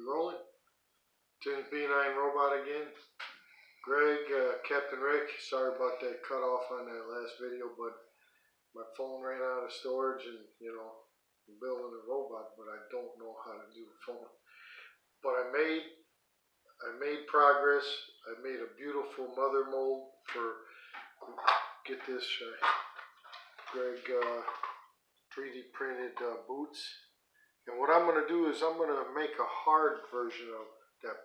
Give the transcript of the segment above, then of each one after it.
rolling. Tim's B9 Robot again. Greg, Captain Rick, sorry about that cut off on that last video, but my phone ran out of storage and, I'm building a robot, but I don't know how to do the phone. But I made progress. I made a beautiful mother mold for, get this, Greg, 3D printed boots. And what I'm going to do is I'm going to make a hard version of that.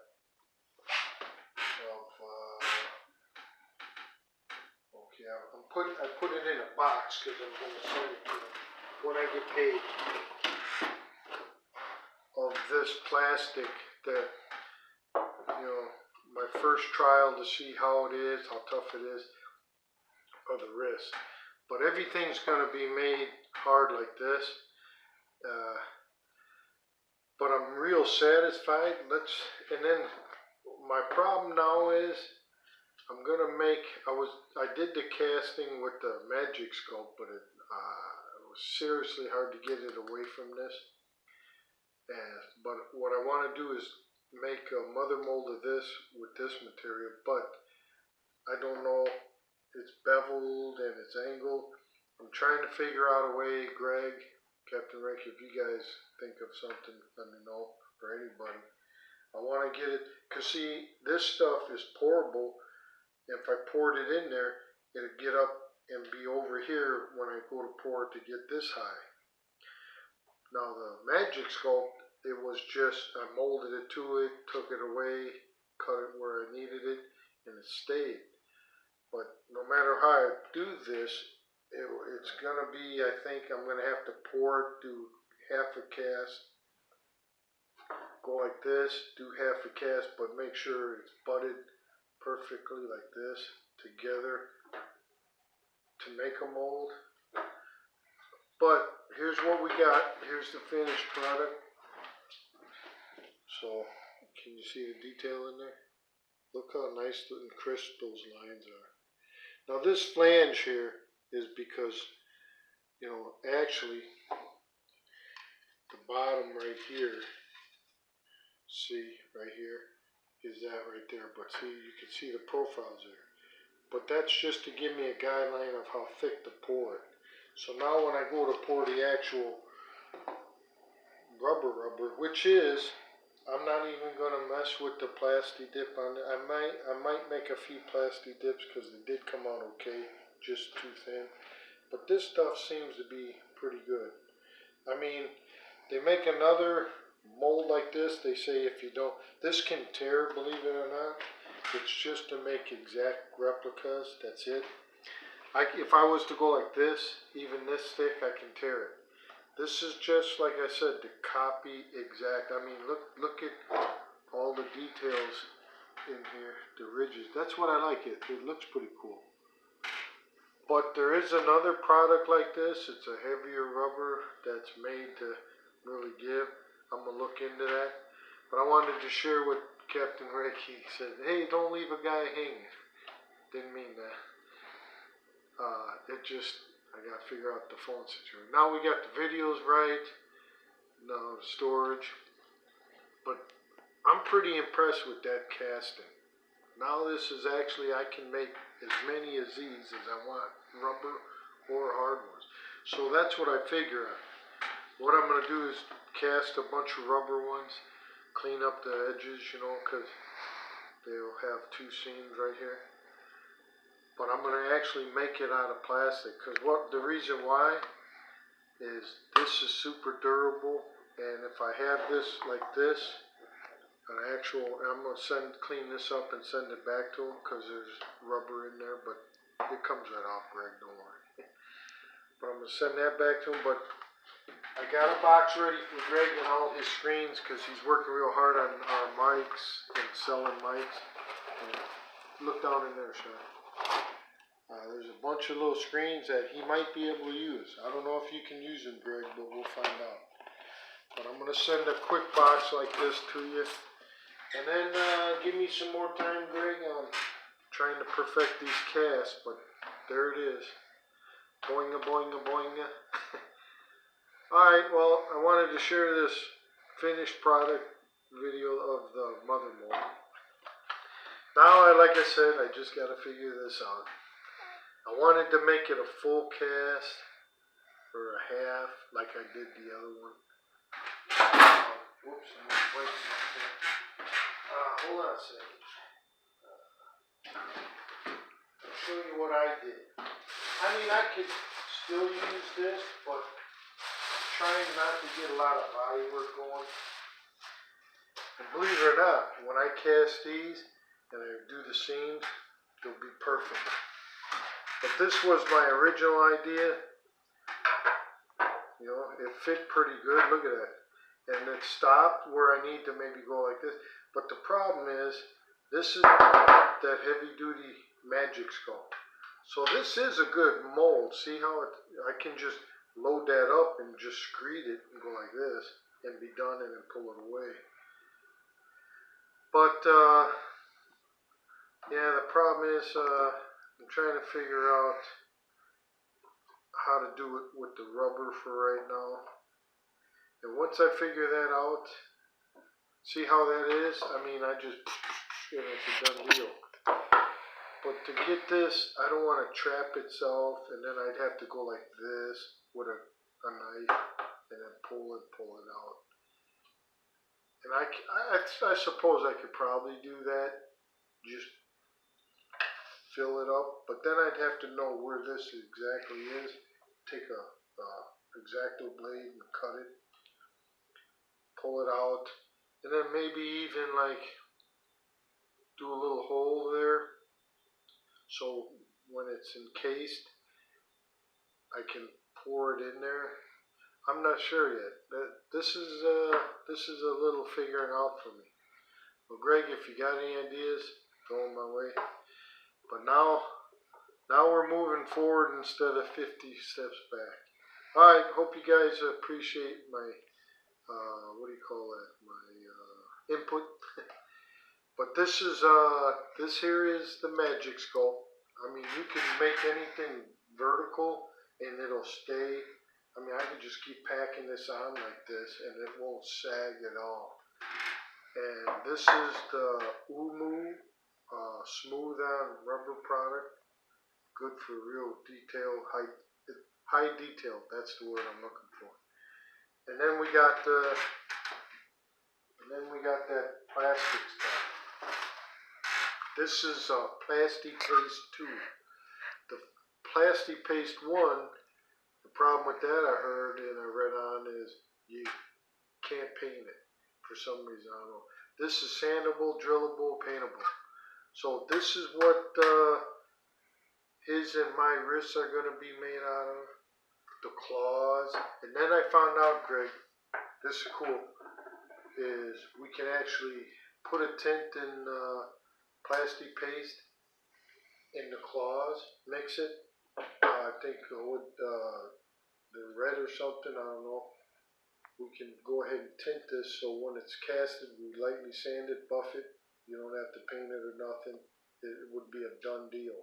Okay, I put it in a box because I'm going to send it to them when I get paid. Of this plastic that, my first trial to see how it is, how tough it is, of the wrist. But everything's going to be made hard like this. But I'm real satisfied. And then my problem now is I'm going to make, I did the casting with the Magic Sculpt, but it was seriously hard to get it away from this. But what I want to do is make a mother mold of this with this material, but I don't know, it's beveled and it's angled. I'm trying to figure out a way, Greg, Captain Rick, if you guys think of something, let me know, for anybody. I want to get it, because see, this stuff is pourable. If I poured it in there, it'd get up and be over here when I go to pour it to get this high. Now the Magic Sculpt, it was just, I molded it to it, took it away, cut it where I needed it, and it stayed. But no matter how I do this, it's going to be, I think I'm going to have to pour it, do half a cast, go like this, do half a cast, but make sure it's butted perfectly like this together to make a mold. But here's what we got. Here's the finished product. So, can you see the detail in there? Look how nice and crisp those lines are. Now this flange here is because, actually, the bottom right here, see, right here, is that right there. But see, you can see the profiles there. But that's just to give me a guideline of how thick to pour it. So now when I go to pour the actual rubber, which is, I'm not even going to mess with the plasti dip on it. I might make a few plasti dips because they did come out okay, just too thin. But this stuff seems to be pretty good. I mean, they make another mold like this. They say if you don't, this can tear, believe it or not. It's just to make exact replicas, that's it. If I was to go like this, even this thick, I can tear it. This is just, like I said, to copy exact. I mean, look at all the details in here, the ridges. That's what I like it. It looks pretty cool. But there is another product like this. It's a heavier rubber that's made to really give. I'm going to look into that. But I wanted to share with Captain Rick. He said, hey, don't leave a guy hanging. Didn't mean that. I got to figure out the phone situation. Now we got the videos right. No storage. But I'm pretty impressed with that casting. Now this is actually, I can make as many of these as I want. Rubber or hard ones. So that's what I figure out. What I'm going to do is cast a bunch of rubber ones. Clean up the edges, because they'll have two seams right here. But I'm going to actually make it out of plastic, because the reason why is this is super durable, and if I have this like this, I'm going to clean this up and send it back to them, because there's rubber in there, but it comes right off, Greg, don't worry. But I'm going to send that back to him, but I got a box ready for Greg and all his screens, because he's working real hard on our mics and selling mics. And look down in there, Sean. There's a bunch of little screens that he might be able to use. I don't know if you can use them, Greg, but we'll find out. But I'm going to send a quick box like this to you. And then give me some more time, Greg, on trying to perfect these casts. But there it is. Boinga, boinga, boinga. Alright, well, I wanted to share this finished product video of the mother mold. Now, like I said, I just got to figure this out. I wanted to make it a full cast or a half, like I did the other one. Whoops, I'm breaking my thing. Hold on a second. I'll show you what I did. I mean, I could still use this, but I'm trying not to get a lot of body work going. And believe it or not, when I cast these and I do the seams, they'll be perfect. But this was my original idea. You know, it fit pretty good. Look at that. And it stopped where I need to maybe go like this. But the problem is, this is that heavy duty Magic Sculpt. So this is a good mold. See how I can just load that up and just screed it and go like this and be done and then pull it away. But yeah, the problem is I'm trying to figure out how to do it with the rubber for right now. And once I figure that out, see how that is? I mean, I just, you know, it's a done deal. But to get this, I don't want to trap itself, and then I'd have to go like this with a knife, and then pull it out. And I suppose I could probably do that, just fill it up, but then I'd have to know where this exactly is. Take a X-Acto blade and cut it, pull it out, and then maybe even like do a little hole there, so when it's encased, I can pour it in there. I'm not sure yet. This is a little figuring out for me. Well, Greg, if you got any ideas, throw them my way. But now we're moving forward instead of 50 steps back. All right, hope you guys appreciate my what do you call that? My input. But this here is the Magic Sculpt. I mean, you can make anything vertical and it'll stay. I mean, I can just keep packing this on like this and it won't sag at all. And this is the Umu Smooth On Rubber product. Good for real detail, high detail. That's the word I'm looking for. And then we got that plastic stuff. This is Plasti Paste 2. The Plasti Paste 1, the problem with that I heard and I read on is you can't paint it for some reason. I don't know. This is sandable, drillable, paintable. So this is what his and my wrists are going to be made out of. The claws. And then I found out, Greg, this is cool, is we can actually put a tint in Plasti Paste in the claws, mix it. I think the red or something, I don't know. We can go ahead and tint this so when it's casted, we lightly sand it, buff it. You don't have to paint it or nothing. It would be a done deal.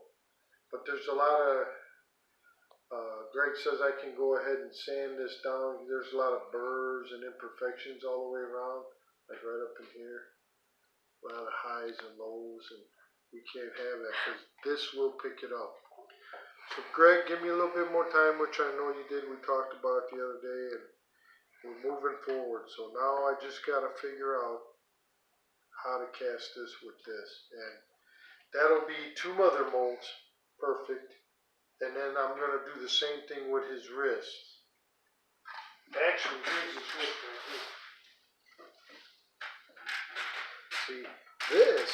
But there's a lot of, Greg says I can go ahead and sand this down. There's a lot of burrs and imperfections all the way around, like right up in here. A lot of highs and lows, and we can't have that because this will pick it up. So Greg, give me a little bit more time, which I know you did. We talked about it the other day, and we're moving forward. So now I just got to figure out how to cast this with this, and that'll be 2 mother molds, perfect. And then I'm going to do the same thing with his wrists. Actually, here's his wrist right here. See, this,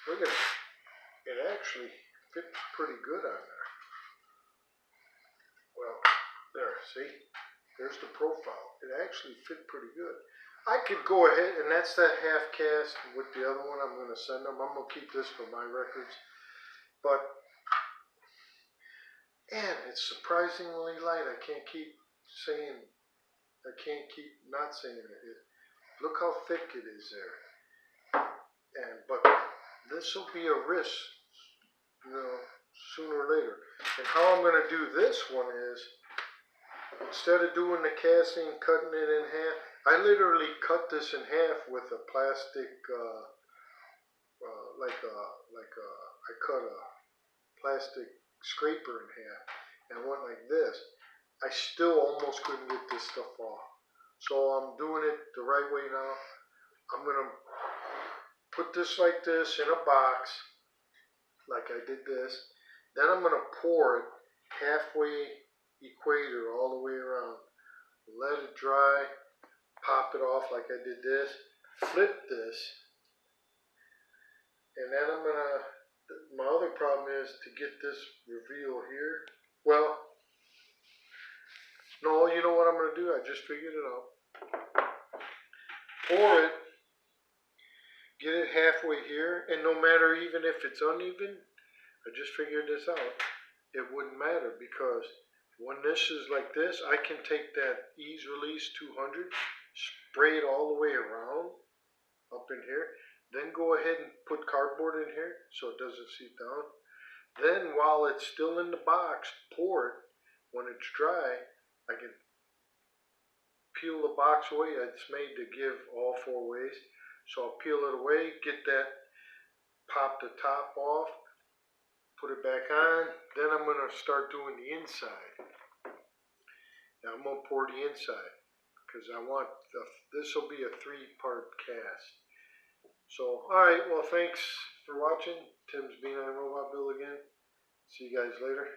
look at it. It actually fits pretty good on there. Well, there, see? There's the profile. It actually fit pretty good. I could go ahead, and that's that half cast with the other one I'm going to send them. I'm going to keep this for my records. But, man, it's surprisingly light. I can't keep not saying it. Look how thick it is there. But this will be a wrist, you know, sooner or later. And how I'm going to do this one is, instead of doing the casting, cutting it in half, I literally cut this in half with a plastic, I cut a plastic scraper in half and went like this. I still almost couldn't get this stuff off. So I'm doing it the right way now. I'm gonna put this like this in a box, like I did this. Then I'm gonna pour it halfway equator all the way around. Let it dry, pop it off like I did this, flip this, and then I'm gonna, my other problem is to get this reveal here. Well, no, you know what I'm gonna do? I just figured it out. Pour it, get it halfway here, and no matter even if it's uneven, I just figured this out. It wouldn't matter because when this is like this, I can take that Ease Release 200, spray it all the way around up in here, then go ahead and put cardboard in here so it doesn't seep down. Then while it's still in the box, pour it. When it's dry, I can peel the box away. It's made to give all four ways. So I'll peel it away, get that, pop the top off, put it back on. Then I'm going to start doing the inside. Now I'm going to pour the inside because I want, this will be a 3-part cast. So, alright, well thanks for watching. Tim's Being on Robot Build again. See you guys later.